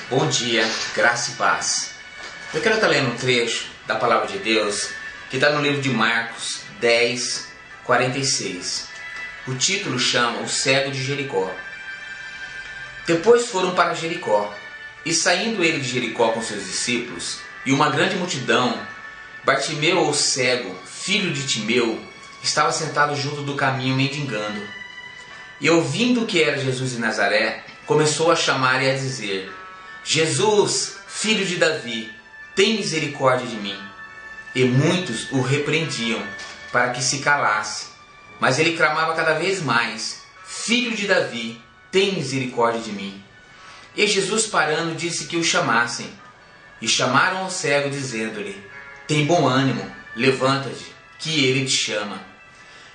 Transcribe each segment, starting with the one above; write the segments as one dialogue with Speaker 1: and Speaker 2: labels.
Speaker 1: Bom dia, graça e paz. Eu quero estar lendo um trecho da palavra de Deus que está no livro de Marcos 10, 46. O título chama O Cego de Jericó. Depois foram para Jericó, e saindo ele de Jericó com seus discípulos e uma grande multidão, Bartimeu, o cego, filho de Timeu, estava sentado junto do caminho mendigando. E ouvindo que era Jesus de Nazaré, começou a chamar e a dizer: Jesus, filho de Davi, tem misericórdia de mim. E muitos o repreendiam para que se calasse. Mas ele clamava cada vez mais: Filho de Davi, tem misericórdia de mim. E Jesus, parando, disse que o chamassem. E chamaram ao cego, dizendo-lhe: Tem bom ânimo, levanta-te, que ele te chama.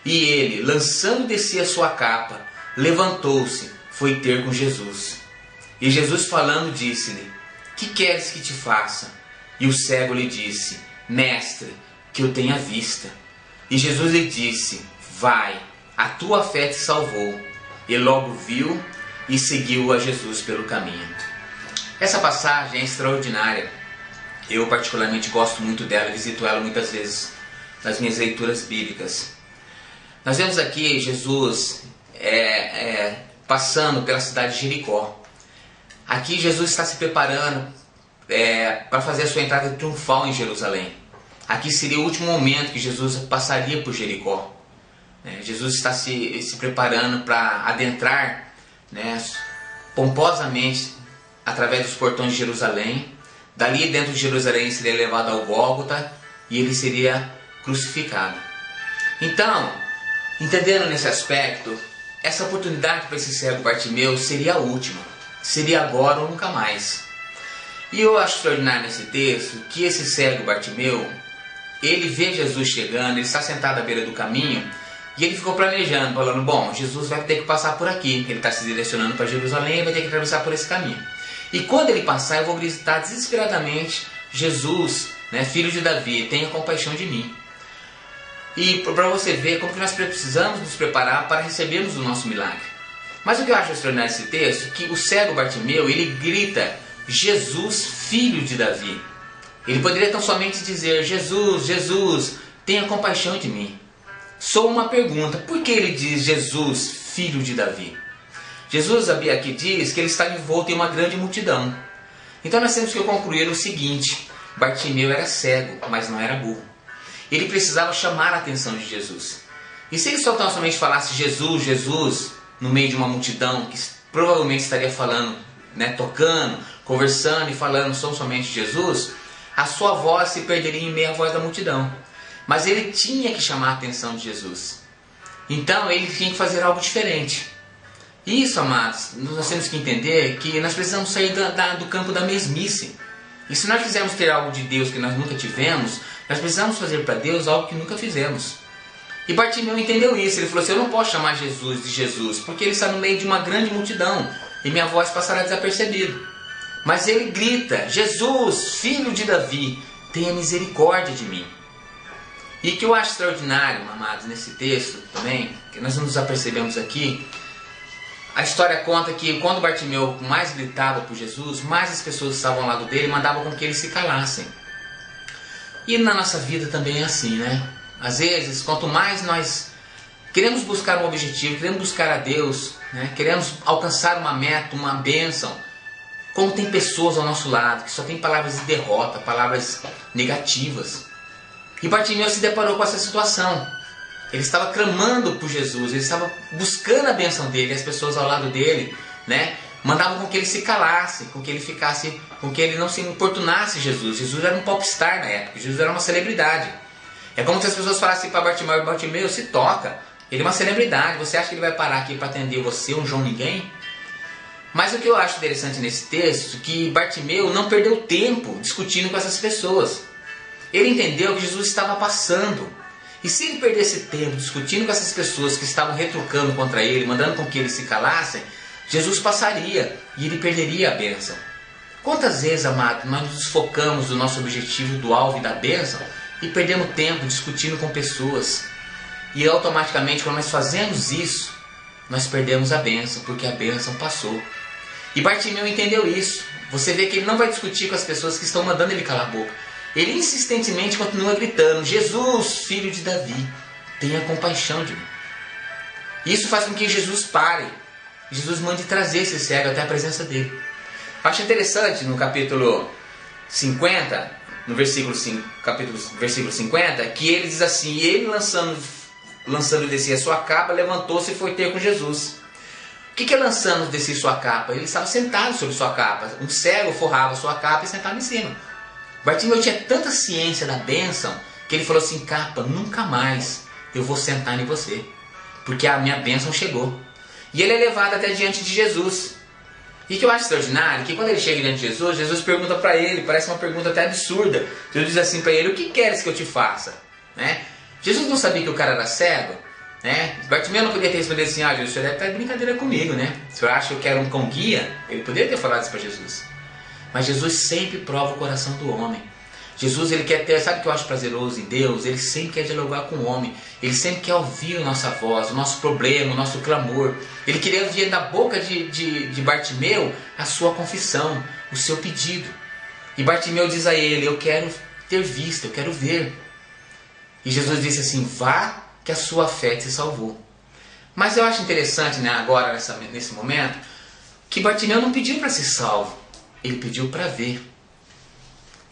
Speaker 1: E ele, lançando de si a sua capa, levantou-se, foi ter com Jesus. E Jesus, falando, disse-lhe: Que queres que te faça? E o cego lhe disse: Mestre, que eu tenha vista. E Jesus lhe disse: Vai, a tua fé te salvou. E logo viu e seguiu a Jesus pelo caminho. Essa passagem é extraordinária. Eu particularmente gosto muito dela, visito ela muitas vezes nas minhas leituras bíblicas. Nós vemos aqui Jesus passando pela cidade de Jericó. Aqui Jesus está se preparando para fazer a sua entrada triunfal em Jerusalém. Aqui seria o último momento que Jesus passaria por Jericó. Jesus está se preparando para adentrar, pomposamente através dos portões de Jerusalém. Dali dentro de Jerusalém seria levado ao Gólgota e ele seria crucificado. Então, entendendo nesse aspecto, essa oportunidade para esse cego Bartimeu seria a última. Seria agora ou nunca mais. E eu acho extraordinário nesse texto que esse cego Bartimeu, ele vê Jesus chegando, ele está sentado à beira do caminho e ele ficou planejando, falando: bom, Jesus vai ter que passar por aqui. Ele está se direcionando para Jerusalém e vai ter que atravessar por esse caminho. E quando ele passar, eu vou gritar desesperadamente: Jesus, filho de Davi, tenha compaixão de mim. E para você ver como que nós precisamos nos preparar para recebermos o nosso milagre. Mas o que eu acho extraordinário nesse texto é que o cego Bartimeu, ele grita: Jesus, filho de Davi. Ele poderia tão somente dizer: Jesus, Jesus, tenha compaixão de mim. Só uma pergunta: por que ele diz Jesus, filho de Davi? Jesus aqui diz que ele está envolto em uma grande multidão. Então nós temos que concluir o seguinte: Bartimeu era cego, mas não era burro. Ele precisava chamar a atenção de Jesus. E se ele só tão somente falasse Jesus, Jesus, no meio de uma multidão que provavelmente estaria falando, tocando, conversando e falando somente Jesus, a sua voz se perderia em meio à voz da multidão. Mas ele tinha que chamar a atenção de Jesus. Então ele tinha que fazer algo diferente. Isso, amados, nós temos que entender que nós precisamos sair do campo da mesmice. E se nós quisermos ter algo de Deus que nós nunca tivemos, nós precisamos fazer para Deus algo que nunca fizemos. E Bartimeu entendeu isso. Ele falou assim: eu não posso chamar Jesus de Jesus, porque ele está no meio de uma grande multidão e minha voz passará desapercebida. Mas ele grita: Jesus, filho de Davi, tenha misericórdia de mim. E o que eu acho extraordinário, amados, nesse texto também, que nós não nos apercebemos aqui, a história conta que quando Bartimeu mais gritava por Jesus, mais as pessoas que estavam ao lado dele mandavam com que eles se calassem. E na nossa vida também é assim, Às vezes, quanto mais nós queremos buscar um objetivo, queremos buscar a Deus, queremos alcançar uma meta, uma bênção, como tem pessoas ao nosso lado que só tem palavras de derrota, palavras negativas. E Bartimeu se deparou com essa situação. Ele estava clamando por Jesus, ele estava buscando a bênção dele, e as pessoas ao lado dele, mandavam com que ele se calasse, com que ele ficasse, com que ele não se importunasse Jesus. Jesus era um popstar na época, Jesus era uma celebridade. É como se as pessoas falassem para Bartimeu: Bartimeu, se toca, ele é uma celebridade, você acha que ele vai parar aqui para atender você, um João Ninguém? Mas o que eu acho interessante nesse texto é que Bartimeu não perdeu tempo discutindo com essas pessoas. Ele entendeu que Jesus estava passando. E se ele perdesse tempo discutindo com essas pessoas que estavam retrucando contra ele, mandando com que eles se calassem, Jesus passaria e ele perderia a bênção. Quantas vezes, amado, nós nos desfocamos do nosso objetivo, do alvo e da bênção e perdemos tempo discutindo com pessoas. E automaticamente, quando nós fazemos isso, nós perdemos a bênção, porque a bênção passou. E Bartimeu entendeu isso. você vê que ele não vai discutir com as pessoas que estão mandando ele calar a boca. Ele insistentemente continua gritando: Jesus, filho de Davi, tenha compaixão de mim. Isso faz com que Jesus pare. Jesus mande trazer esse cego até a presença dele. Acho interessante no capítulo 50, no versículo 50, que ele diz assim: e ele lançando descer a sua capa, levantou-se e foi ter com Jesus. O que é lançando descer sua capa? Ele estava sentado sobre sua capa. Um cego forrava sua capa e sentava em cima. Bartimeu tinha tanta ciência da bênção que ele falou assim: capa, nunca mais eu vou sentar em você, porque a minha bênção chegou. E ele é levado até diante de Jesus. E o que eu acho extraordinário, que quando ele chega diante de Jesus, Jesus pergunta para ele, parece uma pergunta até absurda. Jesus diz assim para ele: o que queres que eu te faça? Né? Jesus não sabia que o cara era cego, né? Bartimeu não podia ter respondido assim: ah, Jesus, o senhor deve estar de brincadeira comigo, né? O senhor acha que eu quero um cão guia? Ele poderia ter falado isso para Jesus. Mas Jesus sempre prova o coração do homem. Jesus, ele quer ter, sabe o que eu acho prazeroso em Deus? Ele sempre quer dialogar com o homem. Ele sempre quer ouvir a nossa voz, o nosso problema, o nosso clamor. Ele queria ouvir da boca de Bartimeu a sua confissão, o seu pedido. E Bartimeu diz a ele: eu quero ter vista, eu quero ver. E Jesus disse assim: vá, que a sua fé te salvou. Mas eu acho interessante, né, agora, nesse momento, que Bartimeu não pediu para ser salvo. Ele pediu para ver.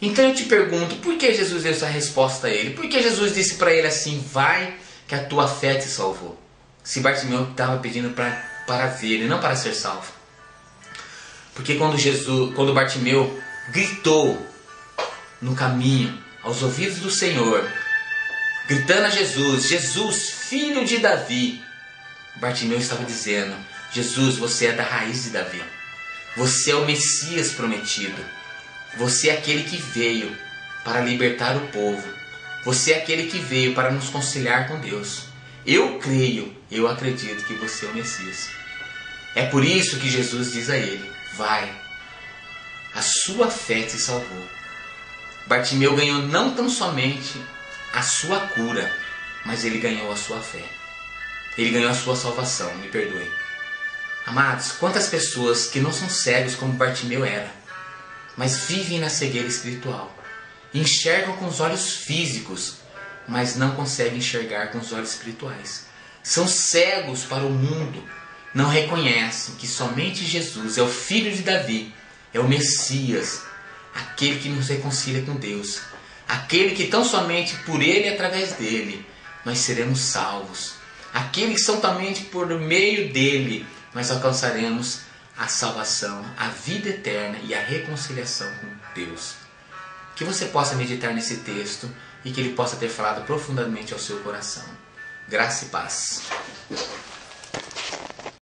Speaker 1: Então eu te pergunto, por que Jesus deu essa resposta a ele? Por que Jesus disse para ele assim: vai, que a tua fé te salvou? Se Bartimeu estava pedindo para ver e não para ser salvo. Porque quando Bartimeu gritou no caminho, aos ouvidos do Senhor, gritando a Jesus: Jesus, filho de Davi, Bartimeu estava dizendo: Jesus, você é da raiz de Davi. Você é o Messias prometido. Você é aquele que veio para libertar o povo. Você é aquele que veio para nos conciliar com Deus. Eu creio, eu acredito que você é o Messias. É por isso que Jesus diz a ele: vai, a sua fé te salvou. Bartimeu ganhou não tão somente a sua cura, mas ele ganhou a sua fé. Ele ganhou a sua salvação, me perdoe. Amados, quantas pessoas que não são cegos como Bartimeu era, mas vivem na cegueira espiritual. Enxergam com os olhos físicos, mas não conseguem enxergar com os olhos espirituais. São cegos para o mundo. Não reconhecem que somente Jesus é o filho de Davi, é o Messias, aquele que nos reconcilia com Deus, aquele que tão somente por Ele e através dele nós seremos salvos, aquele que somente por meio dele nós alcançaremos a salvação, a vida eterna e a reconciliação com Deus. Que você possa meditar nesse texto e que ele possa ter falado profundamente ao seu coração. Graça e paz.